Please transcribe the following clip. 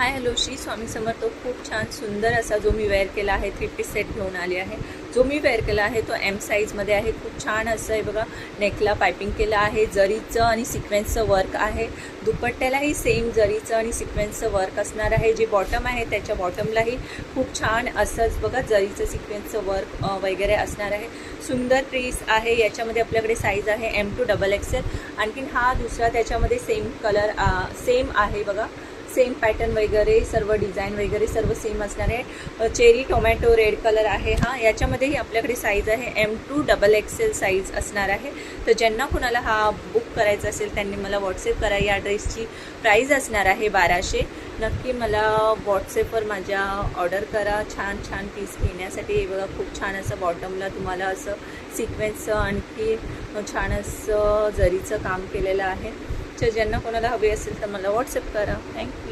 Hi hello Shri Swami Samarth. खूप छान सुंदर असा जो मी वेअर केला आहे 3 पीस सेट घेऊन आली आहे। जो मी वेअर केला आहे तो एम साईजमध्ये आहे। खूप छान असं आहे बघा, नेकला पायपिंग केलं आहे, जरीचं आणि सिक्वेन्सचं वर्क आहे। दुपट्ट्यालाही सेम जरीचं आणि सिक्वेन्सचं वर्क असणार आहे। जे बॉटम आहे त्याच्या बॉटमलाही खूप छान असंच बघा जरीचं सिक्वेन्सचं वर्क वगैरे असणार आहे। सुंदर पीस आहे। याच्यामध्ये आपल्याकडे साईज आहे M2XXL। आणखीन हा दुसरा त्याच्यामध्ये सेम कलर सेम आहे बघा, सेम पॅटर्न वगैरे सर्व डिझाईन वगैरे सर्व सेम असणार आहे। चेरी टोमॅटो रेड कलर आहे हा। याच्यामध्येही आपल्याकडे साईज आहे M2XXL साईज असणार आहे। तर ज्यांना कोणाला हा बुक करायचा असेल त्यांनी मला व्हॉट्सअप करा। या ड्रेसची प्राईज असणार आहे 1200। नक्की मला व्हॉट्सअपवर माझ्या ऑर्डर करा छान छान पीस घेण्यासाठी। हे बघा खूप छान असं बॉटमला तुम्हाला असं सिक्वेन्सचं आणखी छान असं जरीचं काम केलेलं आहे। ज्यांना कोणाला हवे असेल तर मला व्हॉट्सअप करा। थँक्यू।